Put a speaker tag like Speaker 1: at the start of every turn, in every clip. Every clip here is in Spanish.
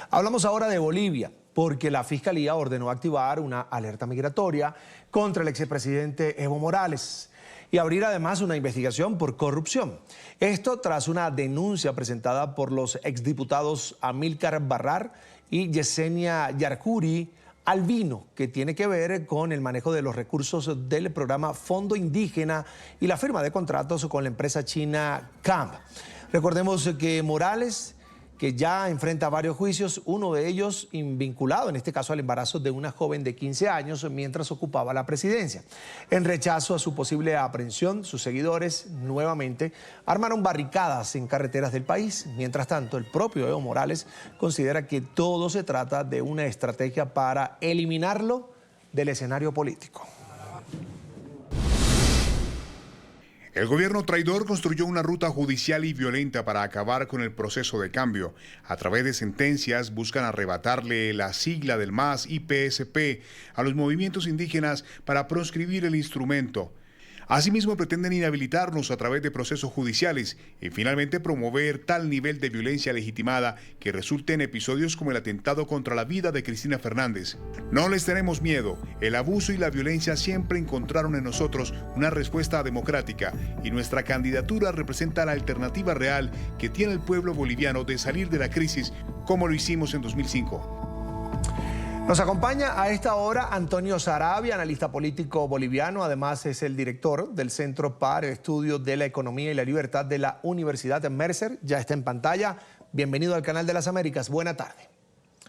Speaker 1: Hablamos ahora de Bolivia, porque la Fiscalía ordenó activar una alerta migratoria contra el expresidente Evo Morales y abrir además una investigación por corrupción. Esto tras una denuncia presentada por los exdiputados Amílcar Barrar y Yesenia Yarcuri Albino, que tiene que ver con el manejo de los recursos del programa Fondo Indígena y la firma de contratos con la empresa china CAMP. Recordemos que Morales, que ya enfrenta varios juicios, uno de ellos vinculado en este caso al embarazo de una joven de 15 años mientras ocupaba la presidencia. En rechazo a su posible aprehensión, sus seguidores nuevamente armaron barricadas en carreteras del país. Mientras tanto, el propio Evo Morales considera que todo se trata de una estrategia para eliminarlo del escenario político.
Speaker 2: El gobierno traidor construyó una ruta judicial y violenta para acabar con el proceso de cambio. A través de sentencias buscan arrebatarle la sigla del MAS y PSP a los movimientos indígenas para proscribir el instrumento. Asimismo, pretenden inhabilitarnos a través de procesos judiciales y finalmente promover tal nivel de violencia legitimada que resulte en episodios como el atentado contra la vida de Cristina Fernández. No les tenemos miedo. El abuso y la violencia siempre encontraron en nosotros una respuesta democrática y nuestra candidatura representa la alternativa real que tiene el pueblo boliviano de salir de la crisis como lo hicimos en 2005.
Speaker 1: Nos acompaña a esta hora Antonio Saravia, analista político boliviano, además es el director del Centro para Estudios de la Economía y la Libertad de la Universidad Mercer. Ya está en pantalla. Bienvenido al Canal de las Américas. Buena tarde.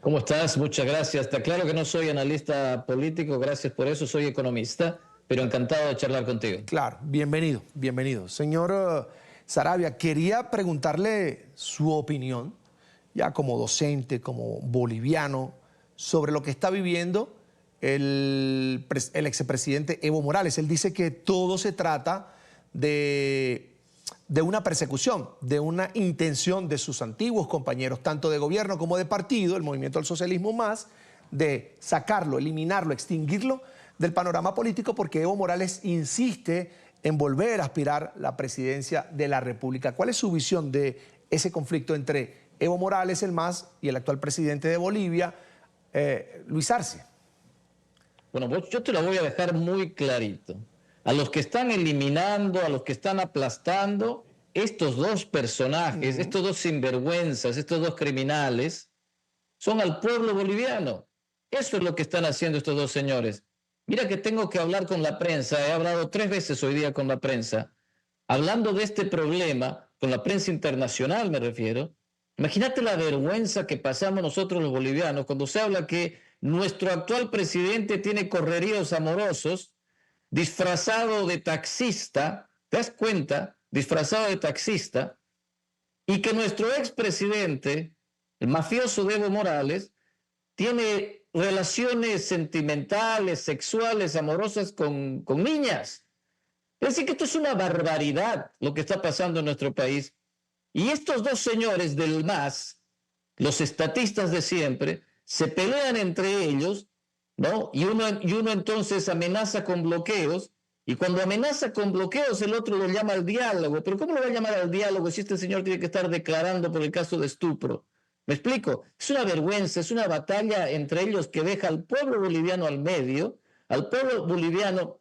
Speaker 3: ¿Cómo estás? Muchas gracias. Está claro que no soy analista político, gracias por eso, soy economista, pero encantado de charlar contigo.
Speaker 1: Claro, bienvenido, bienvenido. Señor Saravia, quería preguntarle su opinión, ya como docente, como boliviano, sobre lo que está viviendo el expresidente Evo Morales. Él dice que todo se trata de una persecución, de una intención de sus antiguos compañeros, tanto de gobierno como de partido, el Movimiento del Socialismo Más, de sacarlo, eliminarlo, extinguirlo del panorama político, porque Evo Morales insiste en volver a aspirar la presidencia de la República. ¿Cuál es su visión de ese conflicto entre Evo Morales, el MAS, y el actual presidente de Bolivia, Luis Arce?
Speaker 3: Bueno, yo te lo voy a dejar muy clarito. A los que están eliminando, a los que están aplastando, estos dos personajes, estos dos sinvergüenzas, estos dos criminales, son al pueblo boliviano. Eso es lo que están haciendo estos dos señores. Mira que tengo que hablar con la prensa, he hablado 3 veces hoy día con la prensa, hablando de este problema, con la prensa internacional me refiero. Imagínate la vergüenza que pasamos nosotros los bolivianos cuando se habla que nuestro actual presidente tiene correríos amorosos, disfrazado de taxista, ¿te das cuenta? Disfrazado de taxista, y que nuestro expresidente, el mafioso de Evo Morales, tiene relaciones sentimentales, sexuales, amorosas con niñas. Es decir, que esto es una barbaridad lo que está pasando en nuestro país. Y estos dos señores del MAS, los estatistas de siempre, se pelean entre ellos, ¿no? Y uno entonces amenaza con bloqueos, y cuando amenaza con bloqueos el otro lo llama al diálogo. ¿Pero cómo lo va a llamar al diálogo si este señor tiene que estar declarando por el caso de estupro? ¿Me explico? Es una vergüenza, es una batalla entre ellos que deja al pueblo boliviano al medio, al pueblo boliviano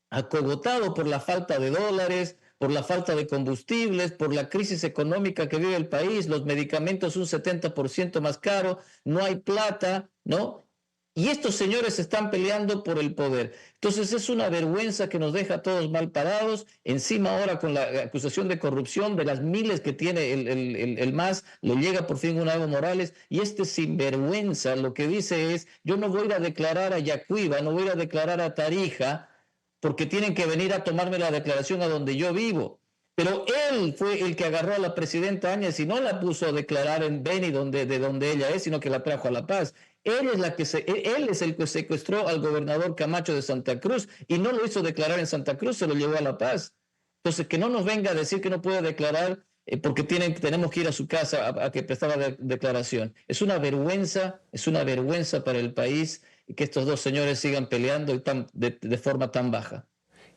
Speaker 3: acogotado por la falta de dólares, por la falta de combustibles, por la crisis económica que vive el país, los medicamentos un 70% más caros, no hay plata, ¿no? Y estos señores están peleando por el poder. Entonces es una vergüenza que nos deja a todos mal parados, encima ahora con la acusación de corrupción de las miles que tiene el MAS, le llega por fin una Evo Morales, y este sinvergüenza lo que dice es, yo no voy a ir a declarar a Yacuiba, no voy a ir a declarar a Tarija, porque tienen que venir a tomarme la declaración a donde yo vivo. Pero él fue el que agarró a la presidenta Áñez y no la puso a declarar en Beni, de donde ella es, sino que la trajo a La Paz. Él es el que secuestró al gobernador Camacho de Santa Cruz y no lo hizo declarar en Santa Cruz, se lo llevó a La Paz. Entonces, que no nos venga a decir que no puede declarar porque tenemos que ir a su casa a que prestara declaración. Es una vergüenza para el país que estos dos señores sigan peleando de forma tan baja.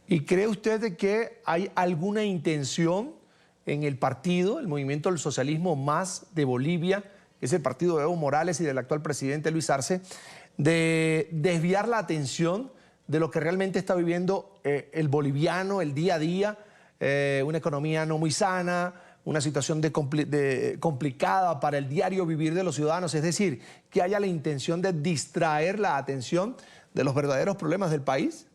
Speaker 1: ¿Y cree usted de que hay alguna intención en el partido, el Movimiento del Socialismo Más de Bolivia, es el partido de Evo Morales y del actual presidente Luis Arce, de desviar la atención de lo que realmente está viviendo el boliviano, el día a día, una economía no muy sana, una situación complicada para el diario vivir de los ciudadanos, es decir, que haya la intención de distraer la atención de los verdaderos problemas del país?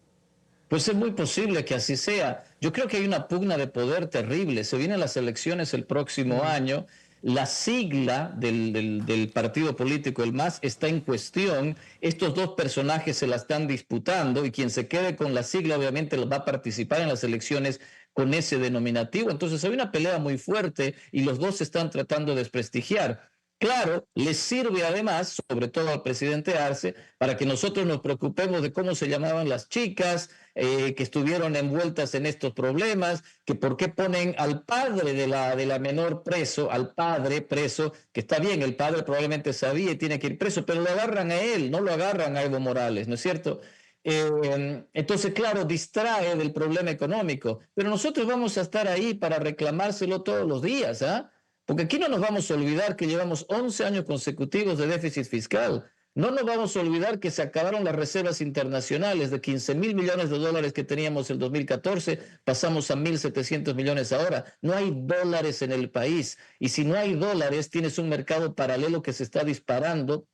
Speaker 3: Pues es muy posible que así sea. Yo creo que hay una pugna de poder terrible. Se vienen las elecciones el próximo año. La sigla del partido político, el MAS, está en cuestión. Estos dos personajes se la están disputando y quien se quede con la sigla obviamente va a participar en las elecciones con ese denominativo. Entonces hay una pelea muy fuerte y los dos se están tratando de desprestigiar. Claro, les sirve además, sobre todo al presidente Arce, para que nosotros nos preocupemos de cómo se llamaban las chicas que estuvieron envueltas en estos problemas, que por qué ponen al padre de la menor preso, al padre preso, que está bien, el padre probablemente sabía y tiene que ir preso, pero lo agarran a él, no lo agarran a Evo Morales, ¿no es cierto? Entonces, claro, distrae del problema económico, pero nosotros vamos a estar ahí para reclamárselo todos los días, ¿ah? Porque aquí no nos vamos a olvidar que llevamos 11 años consecutivos de déficit fiscal. No nos vamos a olvidar que se acabaron las reservas internacionales de 15.000 millones de dólares que teníamos en el 2014, pasamos a 1.700 millones ahora. No hay dólares en el país. Y si no hay dólares, tienes un mercado paralelo que se está disparando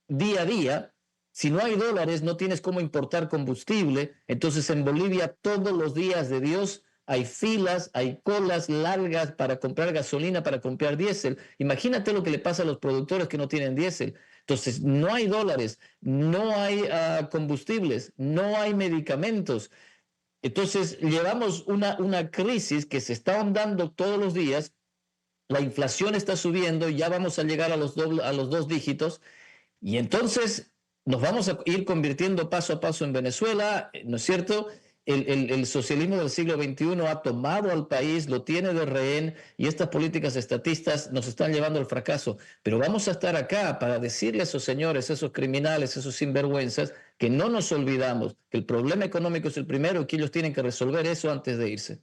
Speaker 3: día a día. Si no hay dólares, no tienes cómo importar combustible. Entonces en Bolivia todos los días de Dios hay filas, hay colas largas para comprar gasolina, para comprar diésel. Imagínate lo que le pasa a los productores que no tienen diésel. Entonces, no hay dólares, no hay combustibles, no hay medicamentos. Entonces, llevamos una crisis que se está ahondando todos los días. La inflación está subiendo, ya vamos a llegar a los 2 dígitos. Y entonces nos vamos a ir convirtiendo paso a paso en Venezuela, ¿no es cierto? El socialismo del siglo XXI ha tomado al país, lo tiene de rehén y estas políticas estatistas nos están llevando al fracaso. Pero vamos a estar acá para decirle a esos señores, a esos criminales, a esos sinvergüenzas, que no nos olvidamos que el problema económico es el primero y que ellos tienen que resolver eso antes de irse.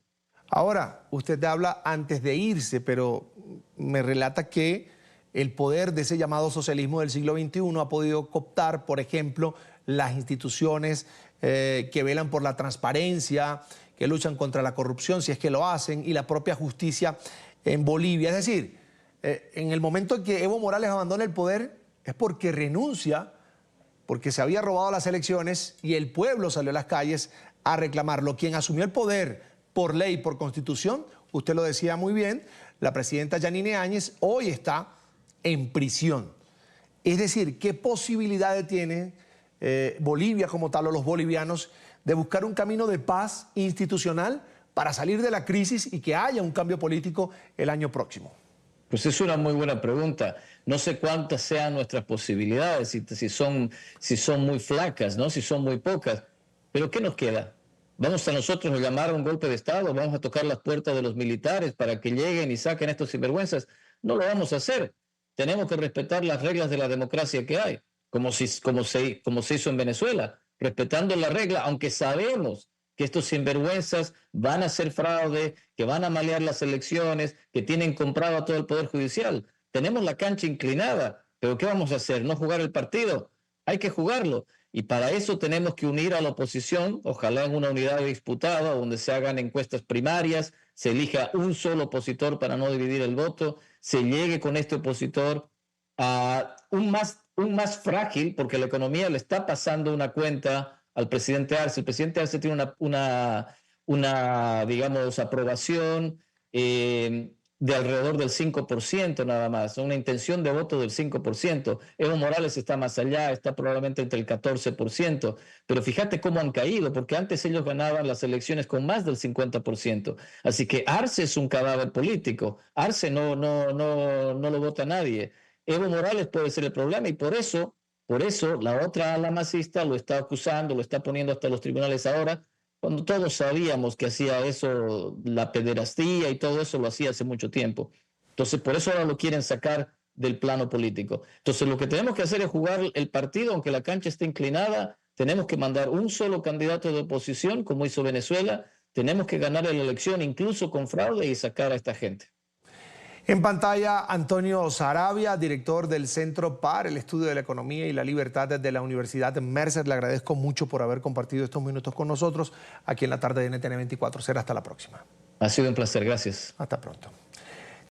Speaker 1: Ahora, usted habla antes de irse, pero me relata que el poder de ese llamado socialismo del siglo XXI ha podido cooptar, por ejemplo, las instituciones que velan por la transparencia, que luchan contra la corrupción, si es que lo hacen, y la propia justicia en Bolivia. Es decir, en el momento en que Evo Morales abandona el poder es porque renuncia, porque se había robado las elecciones y el pueblo salió a las calles a reclamarlo. Quien asumió el poder por ley, por constitución, usted lo decía muy bien, la presidenta Yanine Áñez hoy está en prisión. Es decir, ¿qué posibilidades tiene Bolivia como tal o los bolivianos de buscar un camino de paz institucional para salir de la crisis y que haya un cambio político el año próximo?
Speaker 3: Pues es una muy buena pregunta. No sé cuántas sean nuestras posibilidades, si son muy flacas, ¿no? Si son muy pocas. Pero ¿qué nos queda? ¿Vamos a nosotros a llamar a un golpe de Estado? ¿Vamos a tocar las puertas de los militares para que lleguen y saquen a estos sinvergüenzas? No lo vamos a hacer. Tenemos que respetar las reglas de la democracia que hay, como se hizo en Venezuela, respetando la regla, aunque sabemos que estos sinvergüenzas van a hacer fraude, que van a malear las elecciones, que tienen comprado a todo el Poder Judicial. Tenemos la cancha inclinada, pero ¿qué vamos a hacer? ¿No jugar el partido? Hay que jugarlo. Y para eso tenemos que unir a la oposición, ojalá en una unidad disputada, donde se hagan encuestas primarias, se elija un solo opositor para no dividir el voto, se llegue con este opositor a un más frágil, porque la economía le está pasando una cuenta al presidente Arce. El presidente Arce tiene una digamos, aprobación de alrededor del 5% nada más, una intención de voto del 5%. Evo Morales está más allá, está probablemente entre el 14%, pero fíjate cómo han caído, porque antes ellos ganaban las elecciones con más del 50%. Así que Arce es un cadáver político, Arce no lo vota nadie. Evo Morales puede ser el problema y por eso la otra ala masista lo está acusando, lo está poniendo hasta los tribunales ahora, cuando todos sabíamos que hacía eso, la pederastía y todo eso lo hacía hace mucho tiempo. Entonces, por eso ahora lo quieren sacar del plano político. Entonces, lo que tenemos que hacer es jugar el partido, aunque la cancha esté inclinada, tenemos que mandar un solo candidato de oposición, como hizo Venezuela, tenemos que ganar la elección incluso con fraude y sacar a esta gente.
Speaker 1: En pantalla, Antonio Saravia, director del Centro para el Estudio de la Economía y la Libertad de la Universidad Mercer. Le agradezco mucho por haber compartido estos minutos con nosotros aquí en la tarde de NTN 24. Será hasta la próxima.
Speaker 3: Ha sido un placer, gracias.
Speaker 1: Hasta pronto.